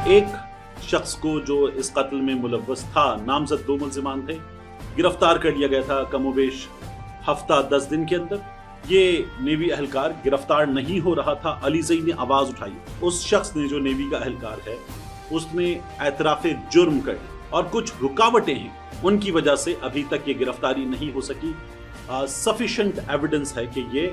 एक शख्स को जो इस कत्ल में मुलव्वस था, नामजद 2 मुल्जिमान थे, गिरफ्तार कर लिया गया था कमोबेश हफ्ता 10 दिन के अंदर। ये नेवी एहलकार गिरफ्तार नहीं हो रहा था, अलीज़ई ने आवाज उठाई। उस शख्स ने, जो नेवी का एहलकार है, उसने एतराफ़े जुर्म कर दी और कुछ रुकावटें हैं, उनकी वजह से अभी तक ये गिरफ्तारी नहीं हो सकी। सफिशिएंट एविडेंस है कि ये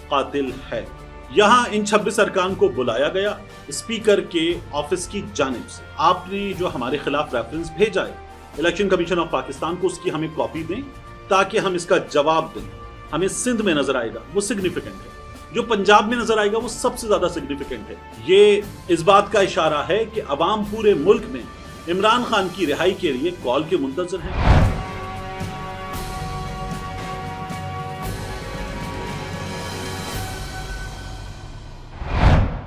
कातिल है। यहाँ इन 26 अरकान को बुलाया गया स्पीकर के ऑफिस की जानिब से। आपने जो हमारे खिलाफ रेफरेंस भेजा है इलेक्शन कमीशन ऑफ पाकिस्तान को, उसकी हमें कॉपी दें ताकि हम इसका जवाब दें। हमें सिंध में नजर आएगा वो सिग्निफिकेंट है, जो पंजाब में नजर आएगा वो सबसे ज्यादा सिग्निफिकेंट है। ये इस बात का इशारा है कि अवाम पूरे मुल्क में इमरान खान की रिहाई के लिए कॉल के मुंतजर हैं।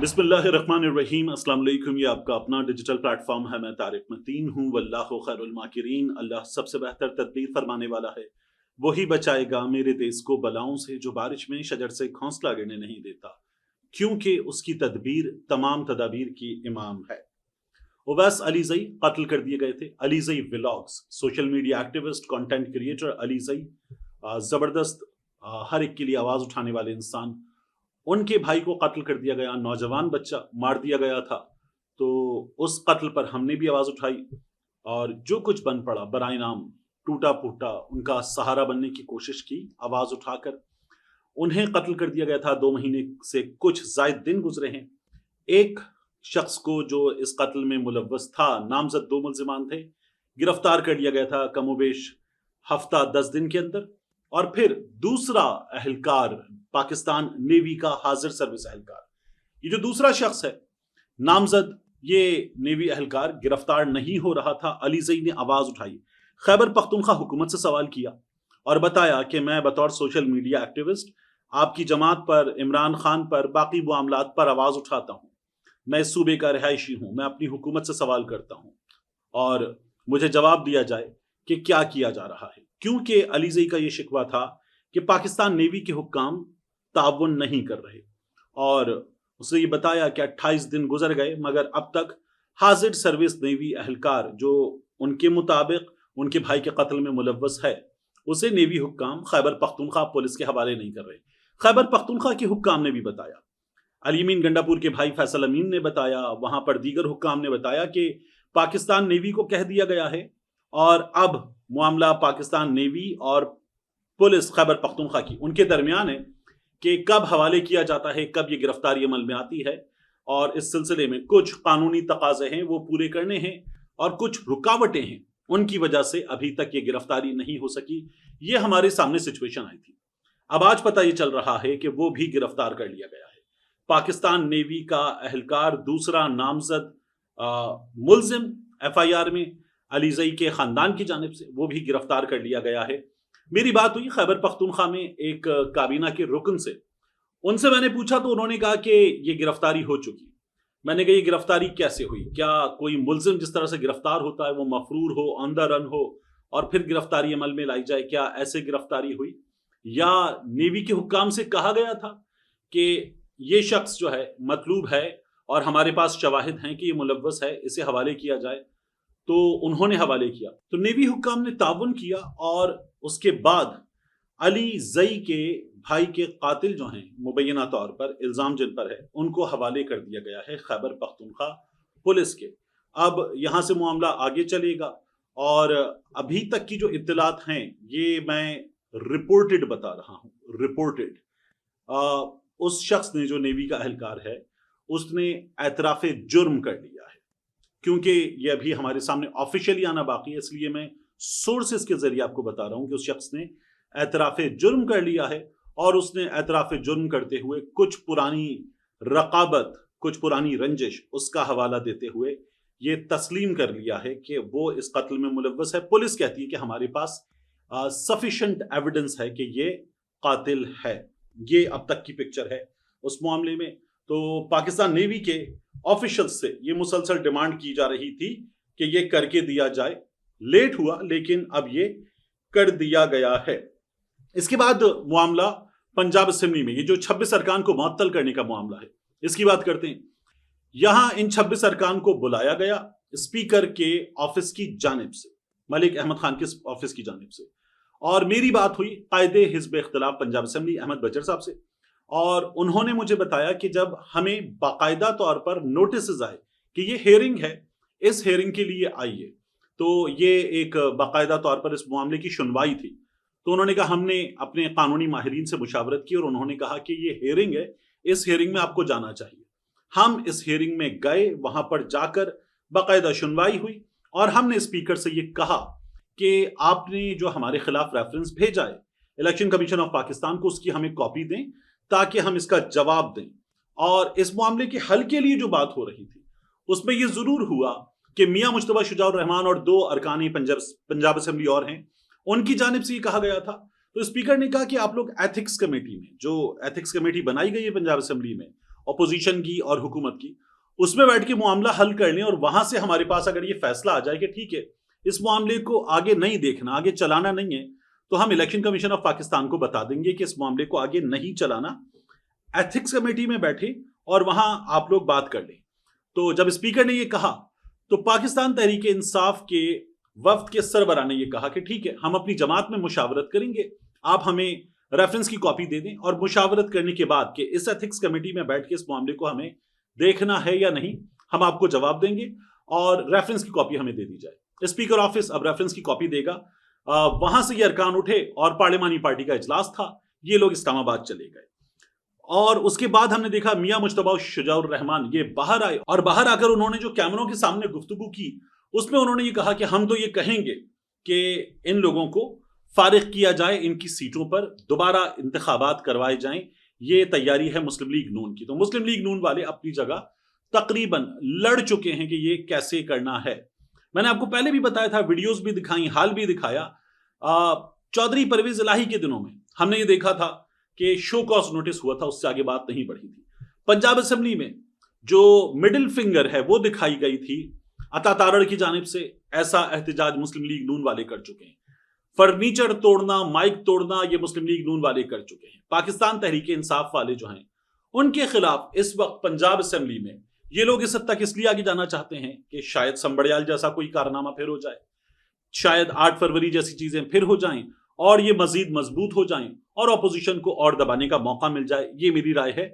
बिस्मिल्लाहिर्रहमानिर्रहीम, अस्सलाम वालेकुम। ये आपका अपना डिजिटल प्लेटफॉर्म है। मैं तारिक मतीन हूँ। वल्लाहु खैरुल माकिरीन। अल्लाह सबसे बेहतर तदबीर फरमाने वाला है। वही बचाएगा मेरे देश को बलाओं से, जो बारिश में शजर से घोंसला गिरने नहीं देता, क्योंकि उसकी तदबीर तमाम तदाबीर की इमाम है। ओवैस अलीज़ई कत्ल कर दिए गए थे। Alizeh vlogs, social media activist, content creator Alizeh, जबरदस्त, हर एक के लिए आवाज उठाने वाले इंसान, उनके भाई को कत्ल कर दिया गया। नौजवान बच्चा मार दिया गया था। तो उस कत्ल पर हमने भी आवाज उठाई और जो कुछ बन पड़ा बराए नाम, टूटा फूटा, उनका सहारा बनने की कोशिश की आवाज उठाकर। उन्हें कत्ल कर दिया गया था। 2 महीने से कुछ जायद दिन गुजरे हैं। एक शख्स को जो इस कत्ल में मुलव्वस था, नामजद 2 मुल्जिमान थे, गिरफ्तार कर लिया गया था कमोबेश हफ्ता 10 दिन के अंदर। और फिर दूसरा एहलकार, पाकिस्तान नेवी का हाजिर सर्विस एहलकार, ये जो दूसरा शख्स है नामजद, ये नेवी एहलकार गिरफ्तार नहीं हो रहा था। अलीज़ई ने आवाज उठाई, खैबर पख्तूनख्वा हुकूमत से सवाल किया और बताया कि मैं बतौर सोशल मीडिया एक्टिविस्ट आपकी जमात पर, इमरान खान पर, बाकी मामलात पर आवाज उठाता हूँ। मैं इस सूबे का रिहायशी हूँ। मैं अपनी हुकूमत से सवाल करता हूँ और मुझे जवाब दिया जाए कि क्या किया जा रहा है। क्योंकि अलीज़ई का ये शिकवा था कि पाकिस्तान नेवी के हुक्काम ताउन नहीं कर रहे, और उसने ये बताया कि 28 दिन गुजर गए मगर अब तक हाजिर सर्विस नेवी एहलकार, जो उनके मुताबिक उनके भाई के कत्ल में मुलव्वस है, उसे नेवी हुक्काम खैबर पख्तूनख्वा पुलिस के हवाले नहीं कर रहे। खैबर पख्तूनख्वा के हुक्काम ने भी बताया, अली अमीन गंडापुर के भाई फैसल अमीन ने बताया, वहां पर दीगर हुक्काम ने बताया कि पाकिस्तान नेवी को कह दिया गया है और अब मामला पाकिस्तान नेवी और पुलिस खैबर पख्तूनख्वा की, उनके दरमियान है कि कब हवाले किया जाता है, कब ये गिरफ्तारी अमल में आती है। और इस सिलसिले में कुछ कानूनी तकाजे हैं वो पूरे करने हैं और कुछ रुकावटें हैं, उनकी वजह से अभी तक ये गिरफ्तारी नहीं हो सकी। ये हमारे सामने सिचुएशन आई थी। अब आज पता ये चल रहा है कि वो भी गिरफ्तार कर लिया गया है। पाकिस्तान नेवी का एहलकार, दूसरा नामजद मुल्जिम FIR में अलीज़ई के खानदान की जानिब से, वो भी गिरफ्तार कर लिया गया है। मेरी बात हुई खैबर पख्तूनख्वा में एक काबीना के रुकन से। उनसे मैंने पूछा तो उन्होंने कहा कि ये गिरफ्तारी हो चुकी। मैंने कहा ये गिरफ्तारी कैसे हुई? क्या कोई मुल्जिम जिस तरह से गिरफ्तार होता है वो मफरूर हो, ऑन द रन हो और फिर गिरफ्तारी अमल में लाई जाए, क्या ऐसे गिरफ्तारी हुई? या नेवी के हुक्काम से कहा गया था कि ये शख्स जो है मतलूब है और हमारे पास शवाहिद हैं कि ये मुलव्वस है, इसे हवाले किया जाए, तो उन्होंने हवाले किया। तो नेवी हुक्काम ने ताउन किया और उसके बाद अलीज़ई के भाई के कातिल जो हैं, मुबैना तौर पर इल्जाम जिन पर है, उनको हवाले कर दिया गया है खैबर पख्तूनख्वा पुलिस के। अब यहाँ से मामला आगे चलेगा और अभी तक की जो इत्तलात हैं ये मैं रिपोर्टेड बता रहा हूँ, रिपोर्टेड। उस शख्स ने, जो नेवी का एहलकार है, उसने एतराफ़े जुर्म कर लिया है। क्योंकि ये अभी हमारे सामने ऑफिशियली आना बाकी है, इसलिए मैं सोर्सेस के जरिए आपको बता रहा हूं कि उस शख्स ने एतराफ़े जुर्म कर लिया है और उसने एतराफ़े जुर्म करते हुए कुछ पुरानी रकाबत, कुछ पुरानी रंजिश, उसका हवाला देते हुए ये तस्लीम कर लिया है कि वो इस कत्ल में मुलव्वस है। पुलिस कहती है कि हमारे पास सफिशिएंट एविडेंस है कि ये कातिल है। ये अब तक की पिक्चर है उस मामले में। तो पाकिस्तान नेवी के ऑफिशियल्स से ये मुसलसल डिमांड की जा रही थी कि ये करके दिया जाए। लेट हुआ लेकिन अब ये कर दिया गया है। इसके बाद मामला पंजाब असेंबली में, ये जो 26 अरकान को मुअत्तल करने का मामला है, इसकी बात करते हैं। यहां इन 26 अरकान को बुलाया गया स्पीकर के ऑफिस की जानिब से, मलिक अहमद खान के ऑफिस की जानिब से, और मेरी बात हुई कायदे हिज़्ब इख्तिलाफ पंजाब असेंबली अहमद बजर साहब से। और उन्होंने मुझे बताया कि जब हमें बाकायदा तौर पर नोटिस आए कि ये हेयरिंग है, इस हेयरिंग के लिए आइए, तो ये एक बाकायदा तौर पर इस मामले की सुनवाई थी। तो उन्होंने कहा हमने अपने कानूनी माहिरीन से मुशावरत की और उन्होंने कहा कि ये हेयरिंग है, इस हेयरिंग में आपको जाना चाहिए। हम इस हेयरिंग में गए, वहां पर जाकर बाकायदा सुनवाई हुई और हमने स्पीकर से ये कहा कि आपने जो हमारे खिलाफ रेफरेंस भेजा है इलेक्शन कमीशन ऑफ पाकिस्तान को, उसकी हमें कॉपी दें ताकि हम इसका जवाब दें। और इस मामले के हल के लिए जो बात हो रही थी उसमें यह जरूर हुआ कि मियां मुश्तबा शुजाउर रहमान और 2 अरकानी पंजाब असेंबली और हैं, उनकी जानिब से ये कहा गया था। तो स्पीकर ने कहा कि आप लोग एथिक्स कमेटी में, जो एथिक्स कमेटी बनाई गई है पंजाब असेंबली में अपोजिशन की और हुकूमत की, उसमें बैठ के मामला हल कर लें और वहां से हमारे पास अगर ये फैसला आ जाए कि ठीक है इस मामले को आगे नहीं देखना, आगे चलाना नहीं है, तो हम इलेक्शन कमीशन ऑफ पाकिस्तान को बता देंगे कि इस मामले को आगे नहीं चलाना। एथिक्स कमेटी में बैठे और वहां आप लोग बात कर लें। तो जब स्पीकर ने यह कहा तो पाकिस्तान तहरीक इंसाफ के वफ्द के सरबराह ने यह कहा कि ठीक है हम अपनी जमात में मुशावरत करेंगे, आप हमें रेफरेंस की कॉपी दे दें और मुशावरत करने के बाद कि इस एथिक्स कमेटी में बैठ के इस मामले को हमें देखना है या नहीं, हम आपको जवाब देंगे और रेफरेंस की कॉपी हमें दे दी जाए। स्पीकर ऑफिस अब रेफरेंस की कॉपी देगा। वहां से ये अरकान उठे और पार्लिमानी पार्टी का इजलास था, ये लोग इस्लामाबाद चले गए और उसके बाद हमने देखा मियां मुश्तबा शुजाउर रहमान ये बाहर आए और बाहर आकर उन्होंने जो कैमरों के सामने गुफ्तगू की उसमें उन्होंने ये कहा कि हम तो ये कहेंगे कि इन लोगों को फारिग किया जाए, इनकी सीटों पर दोबारा इंतखाबात करवाए जाएं, ये तैयारी है मुस्लिम लीग नून की। तो मुस्लिम लीग नून वाले अपनी जगह तकरीबन लड़ चुके हैं कि ये कैसे करना है। मैंने आपको पहले भी बताया था, वीडियोस भी दिखाई, हाल भी दिखाया। चौधरी परवेज इलाही के दिनों में हमने ये देखा था कि शो कॉज नोटिस हुआ था, उससे आगे बात नहीं बढ़ी थी। पंजाब असेंबली में जो मिडिल फिंगर है वो दिखाई गई थी अता तारड़ की जानिब से, ऐसा एहतजाज मुस्लिम लीग नून वाले कर चुके हैं। फर्नीचर तोड़ना, माइक तोड़ना, ये मुस्लिम लीग नून वाले कर चुके हैं। पाकिस्तान तहरीक इंसाफ वाले जो हैं उनके खिलाफ इस वक्त पंजाब असेंबली में ये लोग इस हद तक इसलिए आगे जाना चाहते हैं कि शायद संबड़ियाल जैसा कोई कारनामा फिर हो जाए, शायद 8 फरवरी जैसी चीजें फिर हो जाएं और ये मजीद मजबूत हो जाएं और अपोजिशन को और दबाने का मौका मिल जाए। ये मेरी राय है।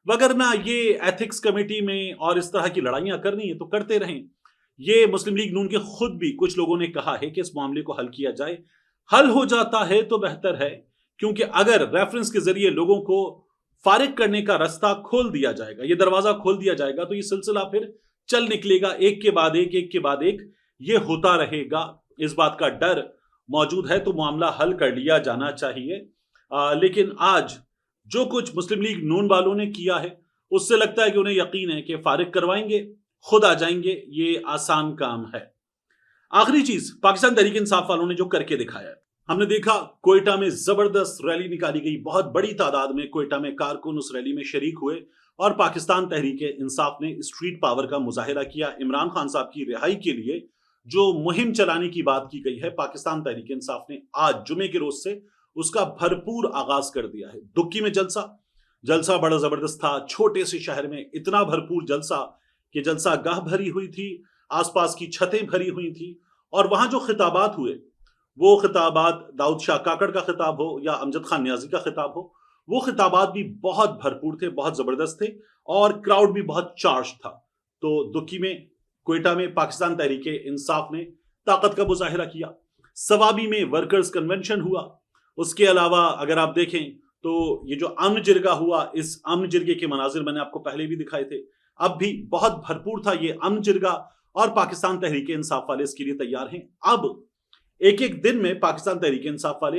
वगरना ये एथिक्स कमेटी में और इस तरह की लड़ाइयां करनी है तो करते रहें। ये मुस्लिम लीग नून के खुद भी कुछ लोगों ने कहा है कि इस मामले को हल किया जाए। हल हो जाता है तो बेहतर है, क्योंकि अगर रेफरेंस के जरिए लोगों को फारिग करने का रास्ता खोल दिया जाएगा, ये दरवाजा खोल दिया जाएगा, तो ये सिलसिला फिर चल निकलेगा, एक के बाद एक ये होता रहेगा। इस बात का डर मौजूद है तो मामला हल कर लिया जाना चाहिए। लेकिन आज जो कुछ मुस्लिम लीग नून वालों ने किया है उससे लगता है कि उन्हें यकीन है कि फारिग करवाएंगे, खुद आ जाएंगे, ये आसान काम है। आखिरी चीज, पाकिस्तान तहरीक इंसाफ वालों ने जो करके दिखाया है, हमने देखा कोयटा में जबरदस्त रैली निकाली गई, बहुत बड़ी तादाद में कोयटा में कारकुन उस रैली में शरीक हुए और पाकिस्तान तहरीक इंसाफ ने स्ट्रीट पावर का मुजाहिरा किया। इमरान खान साहब की रिहाई के लिए जो मुहिम चलाने की बात की गई है, पाकिस्तान तहरीक इंसाफ ने आज जुमे के रोज से उसका भरपूर आगाज कर दिया है। दुक्की में जलसा बड़ा जबरदस्त था। छोटे से शहर में इतना भरपूर जलसा कि जलसा गाह भरी हुई थी, आसपास की छतें भरी हुई थी और वहां जो खिताबात हुए वो खिताबात दाऊद शाह काकड़ का खिताब हो या अमजद खान न्याजी का खिताब हो, वो खिताबात भी बहुत भरपूर थे, बहुत जबरदस्त थे और क्राउड भी बहुत चार्ज था। तो दुक्की में, कोयटा में पाकिस्तान तहरीक इंसाफ ने ताकत का मुजाहिरा किया। सवाबी में वर्कर्स कन्वेंशन हुआ। उसके अलावा अगर आप देखें तो ये जो अमन जिरगा हुआ, इस अमन जिरगे के मनाजिर मैंने आपको पहले भी दिखाए थे, अब भी बहुत भरपूर था ये अमन जिरगा और पाकिस्तान तहरीक इंसाफ वाले इसके लिए तैयार हैं। अब एक एक दिन में पाकिस्तान तहरीक इंसाफ वाले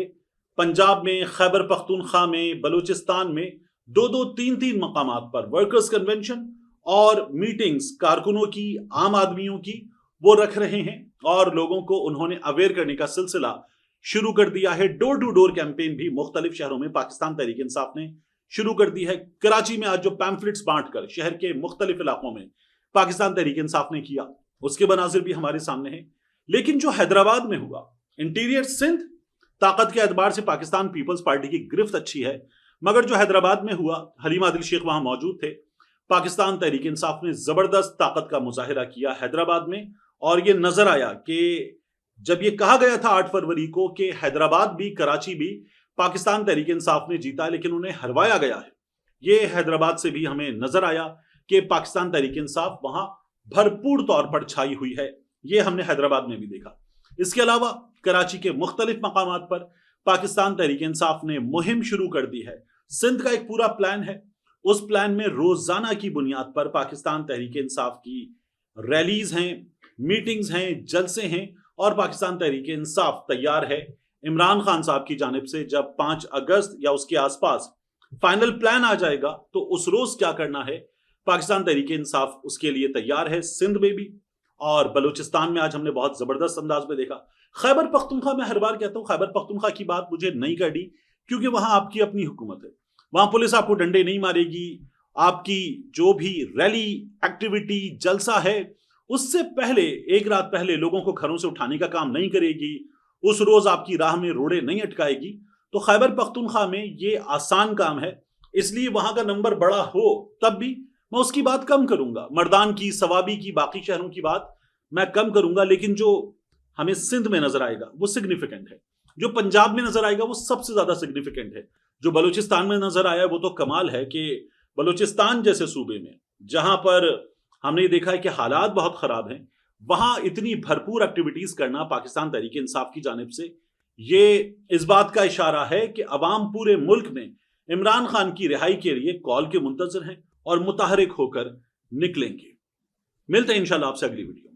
पंजाब में, खैबर पख्तूनख्वा में, बलूचिस्तान में 2-2, 3-3 मकामात पर वर्कर्स कन्वेंशन और मीटिंग्स कारकुनों की, आम आदमियों की, वो रख रहे हैं और लोगों को उन्होंने अवेयर करने का सिलसिला शुरू कर दिया है। डोर टू डोर कैंपेन भी मुख्तलिफ शहरों में पाकिस्तान तहरीक इंसाफ ने शुरू कर दी है। कराची में आज जो पैम्फलेट्स बांटकर शहर के मुख्तलिफ इलाकों में पाकिस्तान तहरीक इंसाफ ने किया, उसके मनाजिर भी हमारे सामने हैं। लेकिन जो हैदराबाद में हुआ, इंटीरियर सिंध, ताकत के एतबार से पाकिस्तान पीपल्स पार्टी की गिरफ्त अच्छी है, मगर जो हैदराबाद में हुआ, हलीमा आदिल शेख वहां मौजूद थे, पाकिस्तान तहरीक इंसाफ ने जबरदस्त ताकत का मुजाहिरा किया हैदराबाद में, और ये नजर आया कि जब ये कहा गया था 8 फरवरी को कि हैदराबाद भी कराची भी पाकिस्तान तहरीक इंसाफ ने जीता, लेकिन उन्हें हरवाया गया है। ये हैदराबाद से भी हमें नजर आया कि पाकिस्तान तहरीक इंसाफ वहां भरपूर तौर पर छाई हुई है। ये हमने हैदराबाद में भी देखा। इसके अलावा कराची के मुख्तलिफ मकामात पर पाकिस्तान तहरीक इंसाफ ने मुहिम शुरू कर दी है। सिंध का एक पूरा प्लान है, उस प्लान में रोजाना की बुनियाद पर पाकिस्तान तहरीक इंसाफ की रैलीज हैं, मीटिंग्स हैं, जलसे हैं, और पाकिस्तान तहरीक इंसाफ तैयार है इमरान खान साहब की जानिब से जब 5 अगस्त या उसके आसपास फाइनल प्लान आ जाएगा तो उस रोज क्या करना है, पाकिस्तान तहरीक इंसाफ उसके लिए तैयार है। सिंध में भी और बलूचिस्तान में आज हमने बहुत जबरदस्त अंदाज में देखा। खैबर पख्तूनख्वा, मैं हर बार कहता हूं खैबर पख्तूनख्वा की बात मुझे नहीं करनी, क्योंकि वहां आपकी अपनी हुकूमत है, वहां पुलिस आपको डंडे नहीं मारेगी। आपकी जो भी रैली एक्टिविटी जलसा है उससे पहले, एक रात पहले लोगों को घरों से उठाने का काम नहीं करेगी, उस रोज आपकी राह में रोड़े नहीं अटकाएगी। तो खैबर पख्तूनख्वा में ये आसान काम है, इसलिए वहां का नंबर बड़ा हो तब भी मैं उसकी बात कम करूंगा। मर्दान की, सवाबी की, बाकी शहरों की बात मैं कम करूंगा, लेकिन जो हमें सिंध में नजर आएगा वो सिग्निफिकेंट है, जो पंजाब में नजर आएगा वो सबसे ज्यादा सिग्निफिकेंट है, जो बलूचिस्तान में नजर आया वो तो कमाल है कि बलूचिस्तान जैसे सूबे में जहां पर हमने देखा है कि हालात बहुत खराब हैं, वहां इतनी भरपूर एक्टिविटीज करना पाकिस्तान तहरीक इंसाफ की जानिब से ये इस बात का इशारा है कि अवाम पूरे मुल्क में इमरान खान की रिहाई के लिए कॉल के मुंतजर हैं और मुतहरिक होकर निकलेंगे। मिलते हैं इंशाल्लाह आपसे अगली वीडियो में।